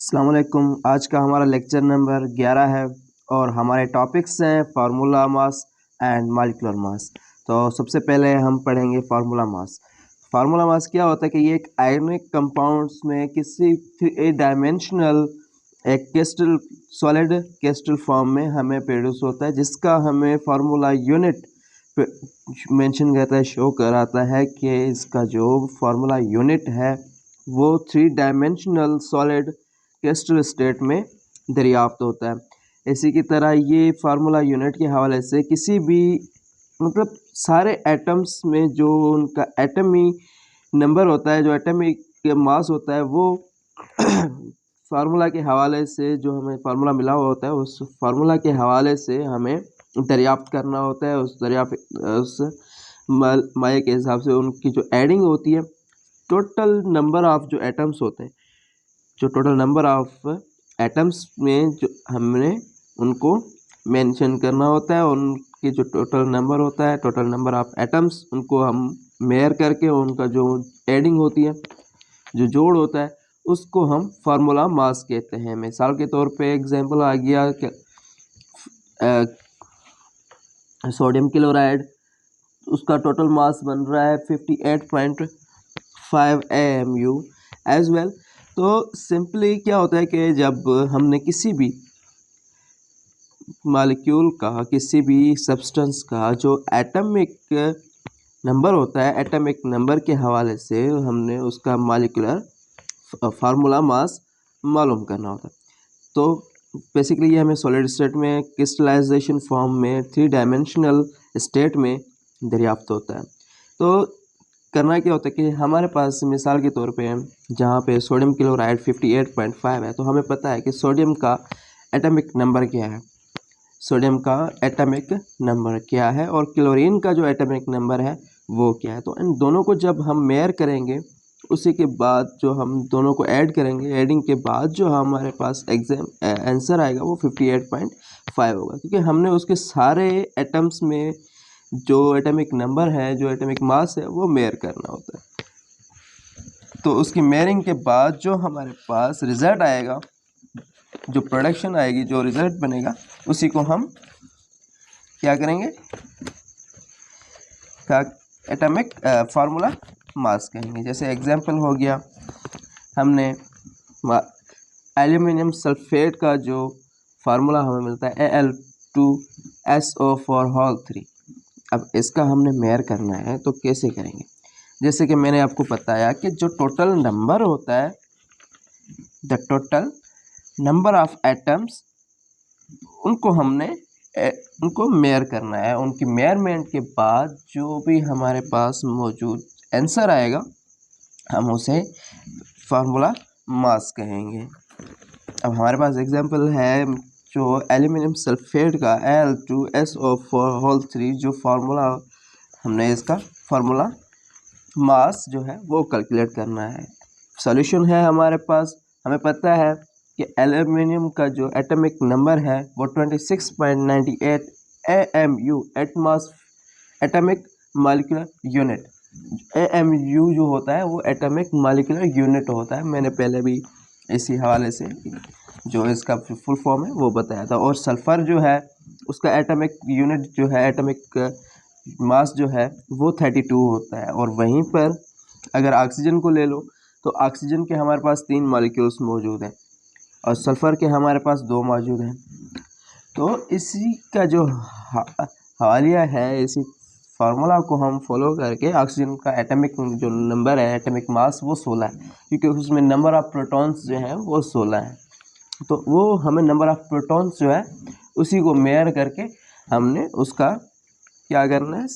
अस्सलाम वालेकुम। आज का हमारा लेक्चर नंबर 11 है और हमारे टॉपिक्स हैं formula mass and molecular mass. तो सबसे पहले हम पढ़ेंगे फार्मूला मास। फार्मूला मास क्या होता है कि ये एक आयनिक कंपाउंड्स में किसी डायमेंशनल एक क्रिस्टल सॉलिड क्रिस्टल फॉर्म में हमें प्रोड्यूस होता है, जिसका हमें फार्मूला यूनिट मेंशन करता है, शो कराता है कि इसका जो फार्मूला यूनिट है वो 3 डायमेंशनल सॉलिड क्रिस्टल स्टेट में दरियाफ्त होता है। इसी की तरह ये फार्मूला यूनिट के हवाले से किसी भी मतलब सारे एटम्स में जो उनका एटमी नंबर होता है, जो एटमिक मास होता है, वो फार्मूला के हवाले से जो हमें फार्मूला मिला हुआ होता है उस फार्मूला के हवाले से हमें दरियाफ्त करना होता है। उस माये के हिसाब से उनकी जो एडिंग होती है, टोटल नंबर ऑफ जो एटम्स होते हैं, जो टोटल नंबर ऑफ एटम्स में जो हमने उनको मेंशन करना होता है, उनके जो टोटल नंबर होता है, टोटल नंबर ऑफ एटम्स, उनको हम मेयर करके उनका जो एडिंग होती है, जो जोड़ होता है, उसको हम फार्मूला मास कहते हैं। मिसाल के तौर पे एग्जांपल आ गया कि सोडियम क्लोराइड, उसका टोटल मास बन रहा है 58.5 AMU एज वेल। तो सिंपली क्या होता है कि जब हमने किसी भी मॉलिक्यूल का, किसी भी सब्सटेंस का जो एटॉमिक नंबर होता है, एटॉमिक नंबर के हवाले से हमने उसका मॉलिक्यूलर फार्मूला मास मालूम करना होता है। तो बेसिकली ये हमें सॉलिड स्टेट में क्रिस्टलाइजेशन फॉर्म में 3 डायमेंशनल स्टेट में दरियाफ्त होता है। तो करना क्या होता है कि हमारे पास मिसाल के तौर पे जहाँ पे सोडियम क्लोराइड 58.5 है, तो हमें पता है कि सोडियम का एटॉमिक नंबर क्या है, सोडियम का एटॉमिक नंबर क्या है और क्लोरीन का जो एटॉमिक नंबर है वो क्या है। तो इन दोनों को जब हम मेयर करेंगे, उसी के बाद जो हम दोनों को ऐड करेंगे, एडिंग के बाद जो हमारे पास आंसर आएगा वो 58.5 होगा, क्योंकि हमने उसके सारे एटम्स में जो एटॉमिक नंबर है, जो एटॉमिक मास है, वो मेयर करना होता है। तो उसकी मेयरिंग के बाद जो हमारे पास रिजल्ट आएगा, जो प्रोडक्शन आएगी, जो रिजल्ट बनेगा, उसी को हम क्या करेंगे, एटॉमिक फार्मूला मास कहेंगे। जैसे एग्जांपल हो गया, हमने एल्यूमिनियम सल्फेट का जो फार्मूला हमें मिलता है Al2SO4 अब इसका हमने मेयर करना है तो कैसे करेंगे। जैसे कि मैंने आपको बताया कि जो टोटल नंबर होता है, the total number of atoms, उनको हमने उनको मेयर करना है। उनकी मेयरमेंट के बाद जो भी हमारे पास मौजूद आंसर आएगा, हम उसे फार्मूला मास कहेंगे। अब हमारे पास एग्जांपल है जो एल्यूमिनियम सल्फेट का Al2SO4 जो फार्मूला, हमने इसका फार्मूला मास जो है वो कैलकुलेट करना है। सॉल्यूशन है हमारे पास, हमें पता है कि एल्यूमिनियम का जो एटॉमिक नंबर है वो 26.98 AMU atomic molecular unit. AMU जो होता है वो एटॉमिक मॉलिक्यूलर यूनिट होता है। मैंने पहले भी इसी हवाले से जो इसका फुल फॉर्म है वो बताया था। और सल्फर जो है उसका एटॉमिक यूनिट जो है, एटॉमिक मास जो है वो 32 होता है। और वहीं पर अगर ऑक्सीजन को ले लो तो ऑक्सीजन के हमारे पास 3 मॉलिक्यूल्स मौजूद हैं और सल्फर के हमारे पास 2 मौजूद हैं। तो इसी का जो हवालिया है, इसी फार्मूला को हम फॉलो करके ऑक्सीजन का एटॉमिक जो नंबर है, एटॉमिक मास, वो 16 है, क्योंकि उसमें नंबर ऑफ प्रोटॉन्स जो हैं वो 16 है। तो वो हमें नंबर ऑफ प्रोटॉन्स जो है उसी को मेयर करके हमने उसका क्या करना है,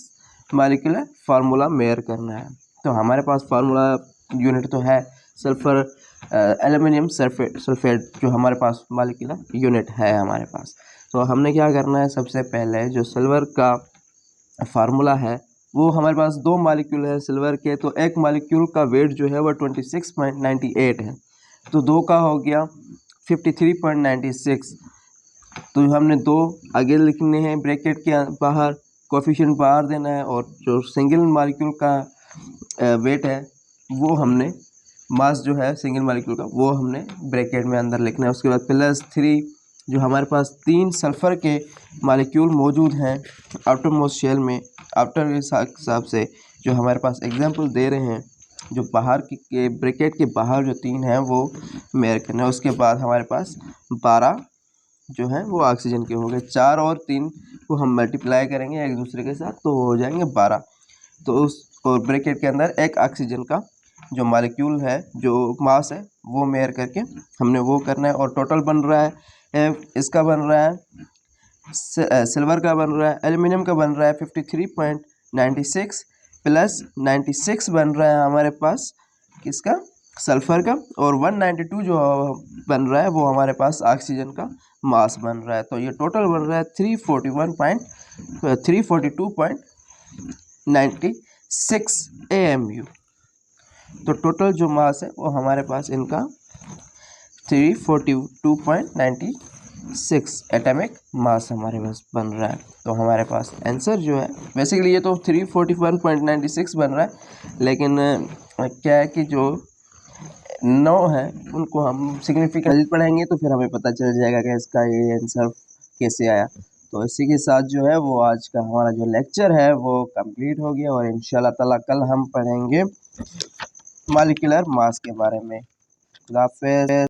मॉलिक्यूलर फार्मूला मेयर करना है। तो हमारे पास फार्मूला यूनिट तो है सल्फर एल्यूमिनियम सल्फेट जो हमारे पास मॉलिक्यूलर यूनिट है हमारे पास। तो हमने क्या करना है, सबसे पहले जो सिल्वर का फार्मूला है वो हमारे पास 2 मॉलिक्यूल है सिल्वर के, तो एक मॉलिक्यूल का वेट जो है वो 26.98 है, तो 2 का हो गया 53.96। तो हमने 2 आगे लिखने हैं ब्रैकेट के बाहर, कोफिशिएंट बाहर देना है, और जो सिंगल मॉलिक्यूल का वेट है वो हमने मास जो है सिंगल मॉलिक्यूल का वो हमने ब्रैकेट में अंदर लिखना है। उसके बाद +3 जो हमारे पास 3 सल्फ़र के मॉलिक्यूल मौजूद हैं आउटर मोस्ट शेल में। आउटर के हिसाब से जो हमारे पास एग्जांपल दे रहे हैं, जो बाहर के ब्रैकेट के बाहर जो 3 हैं वो मेयर करना है। उसके बाद हमारे पास 12 जो है वो ऑक्सीजन के हो गए। 4 और 3 को हम मल्टीप्लाई करेंगे एक दूसरे के साथ तो हो जाएंगे 12। तो उस और ब्रैकेट के अंदर एक ऑक्सीजन का जो मॉलिक्यूल है, जो मास है, वो मेयर करके हमने वो करना है। और टोटल बन रहा है इसका बन रहा है सिल्वर का बन रहा है, एल्युमिनियम का बन रहा है 53.96 प्लस 96 बन रहा है हमारे पास किसका, सल्फ़र का। और 192 जो बन रहा है वो हमारे पास ऑक्सीजन का मास बन रहा है। तो ये टोटल बन रहा है 342.96 AMU। तो टोटल जो मास है वो हमारे पास इनका 342.96 एटॉमिक मास हमारे पास बन रहा है। तो हमारे पास आंसर जो है, बेसिकली ये तो 341.96 बन रहा है, लेकिन क्या है कि जो 9 है उनको हम सिग्निफिकेंट पढ़ेंगे तो फिर हमें पता चल जाएगा कि इसका ये आंसर कैसे आया। तो इसी के साथ जो है वो आज का हमारा जो लेक्चर है वो कंप्लीट हो गया, और इंशाल्लाह ताला कल हम पढ़ेंगे मॉलिक्यूलर मास के बारे में। खुदा हाफिज़।